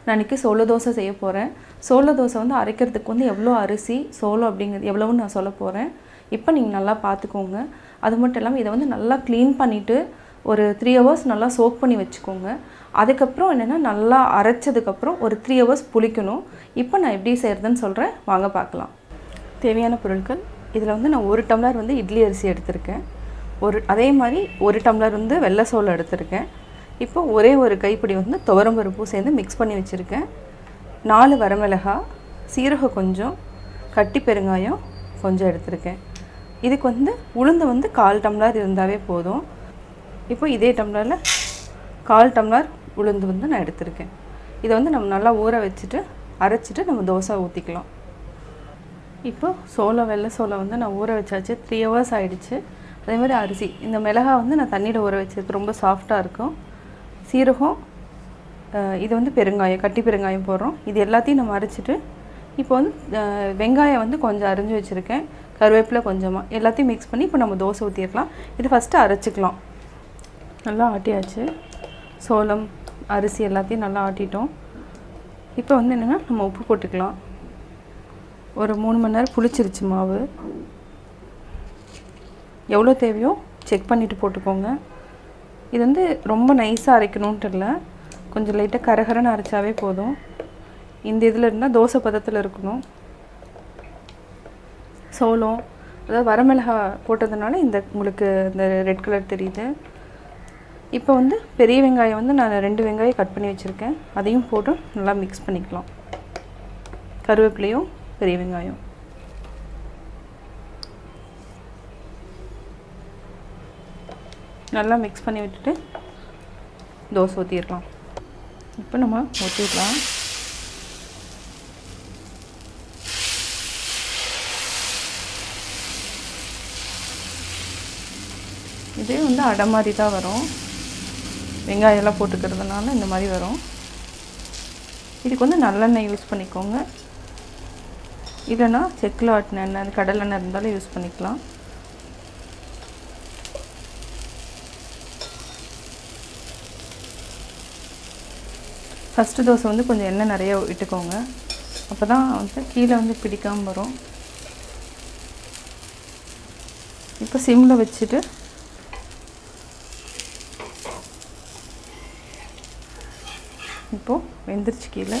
நான் இன்றைக்கி சோள தோசை செய்ய போகிறேன். சோள தோசை வந்து அரைக்கிறதுக்கு வந்து எவ்வளோ அரிசி சோளம் அப்படிங்கிறது எவ்வளோன்னு நான் சொல்ல போகிறேன். இப்போ நீங்கள் நல்லா பார்த்துக்கோங்க. அது மட்டும் இல்லாமல் இதை வந்து நல்லா க்ளீன் பண்ணிவிட்டு ஒரு 3 hours நல்லா சோக் பண்ணி வச்சுக்கோங்க. அதுக்கப்புறம் என்னென்னா நல்லா அரைச்சதுக்கப்புறம் ஒரு 3 hours புளிக்கணும். இப்போ நான் எப்படி செய்கிறதுன்னு சொல்கிறேன், வாங்க பார்க்கலாம். தேவையான பொருட்கள் இதில் வந்து நான் 1 டம்ளர் வந்து இட்லி அரிசி எடுத்திருக்கேன். அதே மாதிரி 1 டம்ளர் வந்து வெள்ளை சோளம் எடுத்திருக்கேன். இப்போ ஒரே ஒரு கைப்பிடி வந்து துவரம்பருப்பும் சேர்ந்து மிக்ஸ் பண்ணி வச்சுருக்கேன். 4 வரமிளகாய், சீரகம் கொஞ்சம், கட்டி பெருங்காயம் கொஞ்சம் எடுத்திருக்கேன். இதுக்கு வந்து உளுந்து வந்து 1/4 டம்ளர் இருந்தாவே போதும். இப்போ இதே டம்ளரில் 1/4 டம்ளர் உளுந்து வந்து நான் எடுத்திருக்கேன். இதை வந்து நம்ம நல்லா ஊற வச்சுட்டு அரைச்சிட்டு நம்ம தோசை ஊற்றிக்கலாம். இப்போ வெள்ளை சோளம் வந்து நான் ஊற வச்சாச்சு. 3 hours ஆகிடுச்சு. அதே மாதிரி அரிசி, இந்த மிளகாய் வந்து நான் தண்ணியில் ஊற வச்சிருக்கு, ரொம்ப சாஃப்டாக இருக்கும். சீரகம், இது வந்து பெருங்காயம், கட்டி பெருங்காயம் போடுறோம். இது எல்லாத்தையும் நம்ம அரைச்சிட்டு இப்போ வந்து வெங்காயம் வந்து கொஞ்சம் அரிஞ்சு வச்சுருக்கேன், கருவேப்பிலை கொஞ்சமாக, எல்லாத்தையும் மிக்ஸ் பண்ணி இப்போ நம்ம தோசை ஊற்றிடலாம். இது ஃபஸ்ட்டு அரைச்சிக்கலாம். நல்லா ஆட்டியாச்சு. சோளம், அரிசி எல்லாத்தையும் நல்லா ஆட்டிட்டோம். இப்போ வந்து என்னென்னா நம்ம உப்பு போட்டுக்கலாம். ஒரு 3 மணி நேரம் புளிச்சிருச்சு மாவு. எவ்வளோ தேவையோ செக் பண்ணிவிட்டு போட்டுக்கோங்க. இது வந்து ரொம்ப நைஸாக அரைக்கணுன்ட்டு இல்லை, கொஞ்சம் லைட்டாக கரகரன்னு அரைச்சாவே போதும். இந்த இதில் இருந்தால் தோசை பதத்தில் இருக்கணும். சோளம், அதாவது வரமிளகாய் போட்டதுனால உங்களுக்கு இந்த ரெட் கலர் தெரியுது. இப்போ வந்து பெரிய வெங்காயம் வந்து நான் 2 வெங்காயம் கட் பண்ணி வச்சுருக்கேன், அதையும் போட்டு நல்லா மிக்ஸ் பண்ணிக்கலாம். கருவேப்பிலையும் பெரிய வெங்காயம். நல்லா மிக்ஸ் பண்ணி விட்டுட்டு தோசை ஊற்றிடலாம். இப்போ நம்ம ஊற்றிடலாம். இதே வந்து அடை மாதிரி தான் வரும், வெங்காயம்லாம் போட்டுக்கிறதுனால இந்த மாதிரி வரும். இதுக்கு வந்து நல்லெண்ணெய் யூஸ் பண்ணிக்கோங்க, இல்லைன்னா செக்கில் ஆட்டின எண்ணெய், கடலெண்ணெய் இருந்தாலும் யூஸ் பண்ணிக்கலாம். ஃபஸ்ட்டு தோசை வந்து கொஞ்சம் எண்ணெய் நிறைய விட்டுக்கோங்க, அப்போ தான் வந்து கீழே வந்து பிடிக்காமல் வரும். இப்போ சிம்மில் வச்சுட்டு இப்போது வெந்திரிச்சு கீழே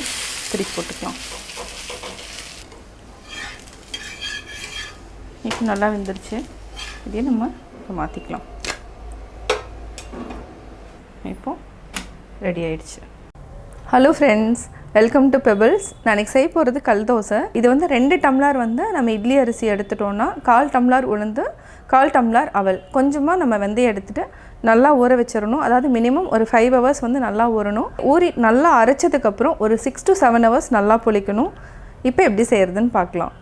திருப்பி போட்டுக்கலாம். இப்போ நல்லா வெந்துருச்சு. இதே நம்ம இப்போ மாற்றிக்கலாம். இப்போது ரெடி ஆயிடுச்சு. Hello friends, welcome to pebbles. நான் இன்றைக்கி செய்ய போகிறது கல் தோசை. இது வந்து 2 டம்ளர் வந்து நம்ம இட்லி அரிசி எடுத்துட்டோன்னா 1/4 டம்ளர் உளுந்து, 1/4 டம்ளர் அவல், கொஞ்சமாக நம்ம வெந்தயம் எடுத்துகிட்டு நல்லா ஊற வச்சிடணும். அதாவது மினிமம் ஒரு 5 hours வந்து நல்லா ஊறணும். நல்லா அரைச்சதுக்கப்புறம் ஒரு 6 to 7 hours நல்லா புளிக்கணும். இப்போ எப்படி செய்கிறதுன்னு பார்க்கலாம்.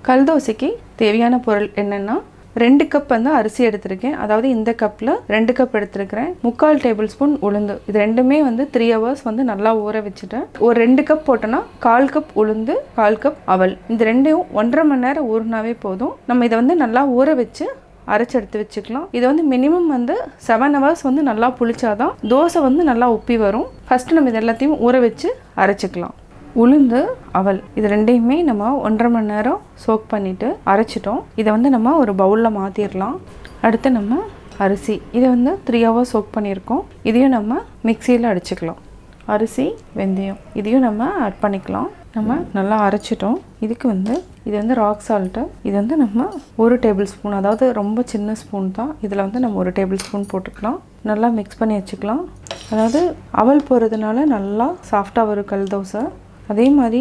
கல் தோசைக்கு தேவையான பொருள் என்னென்னா 2 கப் வந்து அரிசி எடுத்திருக்கேன். அதாவது இந்த கப்பில் 2 கப் எடுத்துருக்கிறேன். 3/4 டேபிள் ஸ்பூன் உளுந்து. இது ரெண்டுமே வந்து 3 hours வந்து நல்லா ஊற வச்சுட்டேன். ஒரு 2 கப் போட்டோன்னா 1/4 கப் உளுந்து, 1/4 கப் அவல். இந்த ரெண்டையும் 1.5 மணி நேரம் ஊறினாவே போதும். நம்ம இதை வந்து நல்லா ஊற வச்சு அரைச்சி எடுத்து வச்சுக்கலாம். இது வந்து மினிமம் வந்து 7 hours வந்து நல்லா புளிச்சாதான் தோசை வந்து நல்லா உப்பி வரும். ஃபஸ்ட்டு நம்ம இது எல்லாத்தையும் ஊற வச்சு அரைச்சிக்கலாம். உளுந்து, அவல் இது ரெண்டையுமே நம்ம 1.5 மணி நேரம் சோக் பண்ணிவிட்டு அரைச்சிட்டோம். இதை வந்து நம்ம ஒரு பவுலில் மாற்றிடலாம். அடுத்து நம்ம அரிசி, இதை வந்து 3 hours சோக் பண்ணியிருக்கோம். இதையும் நம்ம மிக்சியில் அடிச்சுக்கலாம். அரிசி, வெந்தயம் இதையும் நம்ம ஆட் பண்ணிக்கலாம். நம்ம நல்லா அரைச்சிட்டோம். இதுக்கு வந்து இது வந்து ராக் சால்ட்டு. இது வந்து நம்ம 1 டேபிள் ஸ்பூன், அதாவது ரொம்ப சின்ன ஸ்பூன் தான், இதில் வந்து நம்ம 1 டேபிள் ஸ்பூன் போட்டுக்கலாம். நல்லா மிக்ஸ் பண்ணி வச்சுக்கலாம். அதாவது அவல் போகிறதுனால நல்லா சாஃப்டாக வரும் கல் தோசை. அதே மாதிரி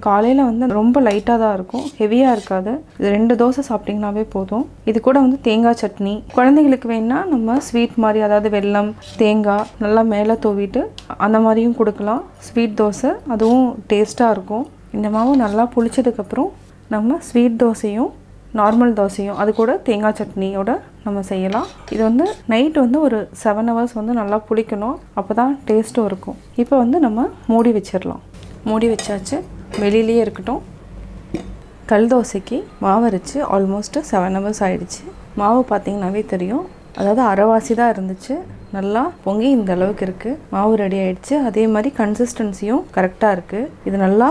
காலையில் வந்து ரொம்ப லைட்டாக தான் இருக்கும், ஹெவியாக இருக்காது. இது 2 தோசை சாப்பிட்டிங்கனாவே போதும். இது கூட வந்து தேங்காய் சட்னி, குழந்தைங்களுக்கு வேணால் நம்ம ஸ்வீட் மாதிரி, அதாவது வெல்லம், தேங்காய் நல்லா மேலே தூவிட்டு அந்த மாதிரியும் கொடுக்கலாம். ஸ்வீட் தோசை அதுவும் டேஸ்ட்டாக இருக்கும். இந்த மாவு நல்லா புளிச்சதுக்கப்புறம் நம்ம ஸ்வீட் தோசையும் நார்மல் தோசையும் அது கூட தேங்காய் சட்னியோட நம்ம செய்யலாம். இது வந்து நைட் வந்து ஒரு 7 hours வந்து நல்லா புளிக்கணும், அப்போ தான் டேஸ்ட்டும் இருக்கும். இப்போ வந்து நம்ம மூடி வச்சிடலாம். மூடி வச்சாச்சு, வெளியிலேயே இருக்கட்டும். கல் தோசைக்கு மாவு அரைச்சி ஆல்மோஸ்ட்டு 7 hours ஆகிடுச்சு. மாவு பார்த்திங்கனாவே தெரியும், அதாவது அரைவாசி தான் இருந்துச்சு. நல்லா பொங்கி இந்த அளவுக்கு இருக்குது. மாவு ரெடி ஆகிடுச்சு. அதே மாதிரி கன்சிஸ்டன்சியும் கரெக்டாக இருக்குது. இது நல்லா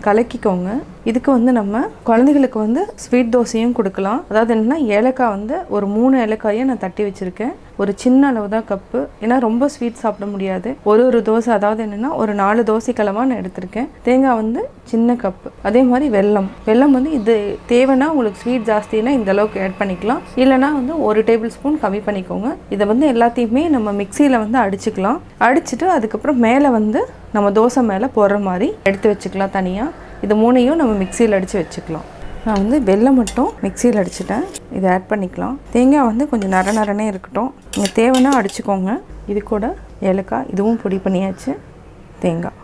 கலக்கிக்கோங்க. இதுக்கு வந்து நம்ம குழந்தைகளுக்கு வந்து ஸ்வீட் தோசையும் கொடுக்கலாம். அதாவது என்னென்னா ஏலக்காய் வந்து ஒரு 3 ஏலக்காயை நான் தட்டி வச்சுருக்கேன். ஒரு சின்ன அளவு தான் கப்பு. ஏன்னா ரொம்ப ஸ்வீட் சாப்பிட முடியாது. ஒரு தோசை, அதாவது என்னென்னா ஒரு 4 தோசை கலமாக நான் எடுத்திருக்கேன். தேங்காய் வந்து சின்ன கப்பு. அதே மாதிரி வெல்லம் வந்து இது தேவைன்னா உங்களுக்கு ஸ்வீட் ஜாஸ்தினா இந்த அளவுக்கு ஆட் பண்ணிக்கலாம். இல்லைனா வந்து 1 டேபிள் ஸ்பூன் கம்மி பண்ணிக்கோங்க. இதை வந்து எல்லாத்தையுமே நம்ம மிக்சியில் வந்து அடிச்சுக்கலாம். அடிச்சுட்டு அதுக்கப்புறம் மேலே வந்து நம்ம தோசை மேலே போடுற மாதிரி எடுத்து வச்சுக்கலாம் தனியாக. இது 3ஐயும் நம்ம மிக்சியில் அடித்து வச்சுக்கலாம். நான் வந்து வெல்லம் மட்டும் மிக்சியில் அடிச்சுட்டேன். இதை ஆட் பண்ணிக்கலாம். தேங்காய் வந்து கொஞ்சம் நரநரனே இருக்கட்டும். நீங்கள் தேவைன்னா அடிச்சுக்கோங்க. இது கூட ஏலக்காய் இதுவும் பொடி பண்ணியாச்சு. தேங்காய்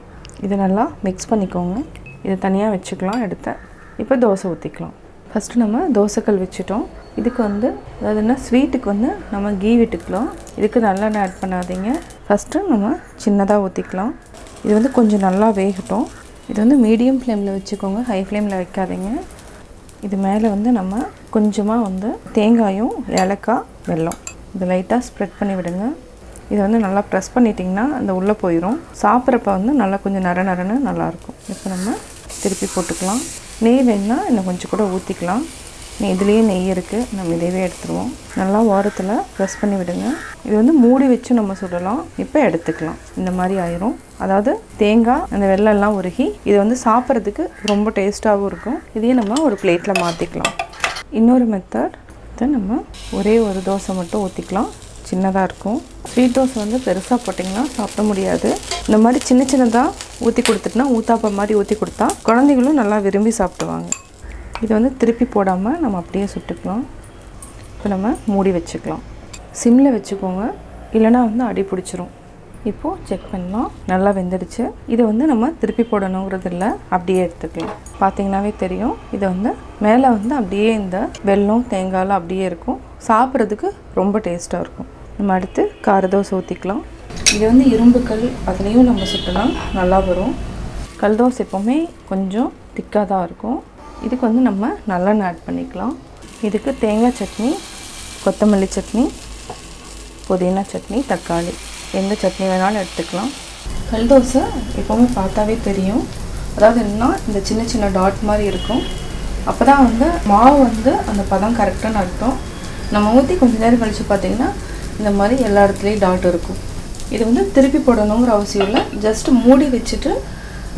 இதை நல்லா மிக்ஸ் பண்ணிக்கோங்க. இதை தனியாக வச்சுக்கலாம். எடுத்தேன். இப்போ தோசை ஊற்றிக்கலாம். ஃபஸ்ட்டு நம்ம தோசைக்கல் வச்சுட்டோம். இதுக்கு வந்து அதாவது என்ன ஸ்வீட்டுக்கு வந்து நம்ம கீ விட்டுக்கலாம். இதுக்கு நல்லெண்ணெய் ஆட் பண்ணாதீங்க. ஃபஸ்ட்டு நம்ம சின்னதாக ஊற்றிக்கலாம். இது வந்து கொஞ்சம் நல்லா வேகட்டும். இது வந்து மீடியம் ஃப்ளேமில் வச்சுக்கோங்க, ஹை ஃப்ளேமில் வைக்காதீங்க. இது மேலே வந்து நம்ம கொஞ்சமாக வந்து தேங்காயும் ஏலக்காய் வெல்லம் இதை லைட்டாக ஸ்ப்ரெட் பண்ணி விடுங்க. இதை வந்து நல்லா ப்ரெஸ் பண்ணிட்டிங்கன்னா அந்த உள்ளே போயிடும். சாப்பிட்றப்ப வந்து நல்லா கொஞ்சம் நரன்னு நல்லாயிருக்கும். இப்போ நம்ம திருப்பி போட்டுக்கலாம். நெய் வேணுன்னா இன்னும் கொஞ்சம் கூட ஊற்றிக்கலாம். இதுலேயே நெய் இருக்குது. நம்ம இதையே எடுத்துருவோம். நல்லா ஓரத்தில் ப்ரெஸ் பண்ணி விடுங்க. இது வந்து மூடி வச்சு நம்ம சுடலாம். இப்போ எடுத்துக்கலாம். இந்த மாதிரி ஆயிரும். அதாவது தேங்காய் அந்த வெல்லம்லாம் உருகி இது வந்து சாப்பிட்றதுக்கு ரொம்ப டேஸ்ட்டாகவும் இருக்கும். இதையும் நம்ம ஒரு பிளேட்டில் மாற்றிக்கலாம். இன்னொரு மெத்தட் இதை நம்ம ஒரே ஒரு தோசை மட்டும் ஊற்றிக்கலாம். சின்னதாக இருக்கும். ஸ்வீட் தோசை வந்து பெருசாக போட்டிங்கன்னா சாப்பிட முடியாது. இந்த மாதிரி சின்னதாக ஊற்றி கொடுத்துட்டுனா ஊத்தாப்பம் மாதிரி ஊற்றி கொடுத்தா குழந்தைகளும் நல்லா விரும்பி சாப்பிடுவாங்க. இதை வந்து திருப்பி போடாமல் நம்ம அப்படியே சுட்டுக்கலாம். இப்போ நம்ம மூடி வச்சுக்கலாம். சிம்மில் வச்சுக்கோங்க, இல்லைனா வந்து அடி பிடிச்சிரும். இப்போது செக் பண்ணலாம். நல்லா வெந்துடுச்சு. இதை வந்து நம்ம திருப்பி போடணுங்கிறது இல்லை, அப்படியே எடுத்துக்கலாம். பார்த்தீங்கன்னாவே தெரியும். இதை வந்து மேலே வந்து அப்படியே இந்த வெல்லம் தேங்காயெலாம் அப்படியே இருக்கும். சாப்பிட்றதுக்கு ரொம்ப டேஸ்ட்டாக இருக்கும். நம்ம அடுத்து கார தோசை ஊற்றிக்கலாம். இது வந்து இரும்பு கல், அதுலேயும் நம்ம சுட்டலாம், நல்லா வரும். கல் தோசை எப்போவுமே கொஞ்சம் திக்காக தான் இருக்கும். இதுக்கு வந்து நம்ம நல்லெண்ணெய் ஆட் பண்ணிக்கலாம். இதுக்கு தேங்காய் சட்னி, கொத்தமல்லி சட்னி, புதினா சட்னி, தக்காளி எந்த சட்னி வேணாலும் எடுத்துக்கலாம். கல் தோசை எப்போவுமே பார்த்தாவே தெரியும். அதாவது என்னன்னா இந்த சின்ன டாட் மாதிரி இருக்கும். அப்போ தான் வந்து மாவு வந்து அந்த பதம் கரெக்டான அர்த்தம். நம்ம ஊற்றி கொஞ்சம் நேரம் கழித்து பார்த்திங்கன்னா இந்த மாதிரி எல்லா இடத்துலையும் டாட் இருக்கும். இது வந்து திருப்பி போடணுங்கிற அவசியம் இல்லை. ஜஸ்ட் மூடி வச்சுட்டு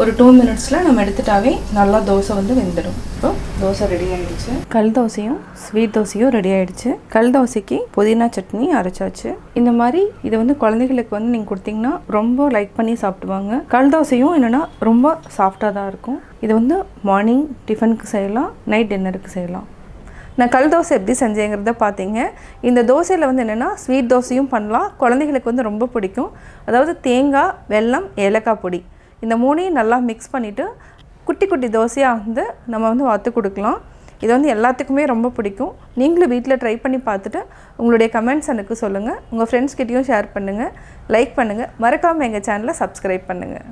ஒரு 2 மினிட்ஸில் நம்ம எடுத்துட்டாவே நல்லா தோசை வந்து வெந்துடும். இப்போ தோசை ரெடி ஆகிடுச்சு. கல் தோசையும் ஸ்வீட் தோசையும் ரெடி ஆகிடுச்சு. கல் தோசைக்கு புதினா சட்னி அரைச்சாச்சு. இந்த மாதிரி இதை வந்து குழந்தைகளுக்கு வந்து நீங்கள் கொடுத்தீங்கன்னா ரொம்ப லைக் பண்ணி சாப்பிடுவாங்க. கல் தோசையும் என்னென்னா ரொம்ப சாஃப்டாக தான் இருக்கும். இது வந்து மார்னிங் டிஃபனுக்கு செய்யலாம், நைட் டின்னருக்கு செய்யலாம். நான் கல் தோசை எப்படி செஞ்சேங்கிறத பார்த்தீங்க. இந்த தோசையில் வந்து என்னென்னா ஸ்வீட் தோசையும் பண்ணலாம். குழந்தைகளுக்கு வந்து ரொம்ப பிடிக்கும். அதாவது தேங்காய், வெல்லம், ஏலக்காய் பொடி இந்த 3ஐயும் நல்லா மிக்ஸ் பண்ணிவிட்டு குட்டி தோசையாக வந்து நம்ம வந்து வாத்து கொடுக்கலாம். இது வந்து எல்லாத்துக்குமே ரொம்ப பிடிக்கும். நீங்களும் வீட்டில் ட்ரை பண்ணி பார்த்துட்டு உங்களுடைய கமெண்ட்ஸ் எனக்கு சொல்லுங்கள். உங்கள் ஃப்ரெண்ட்ஸ்கிட்டையும் ஷேர் பண்ணுங்கள், லைக் பண்ணுங்கள். மறக்காமல் எங்கள் சேனலை சப்ஸ்கிரைப் பண்ணுங்கள்.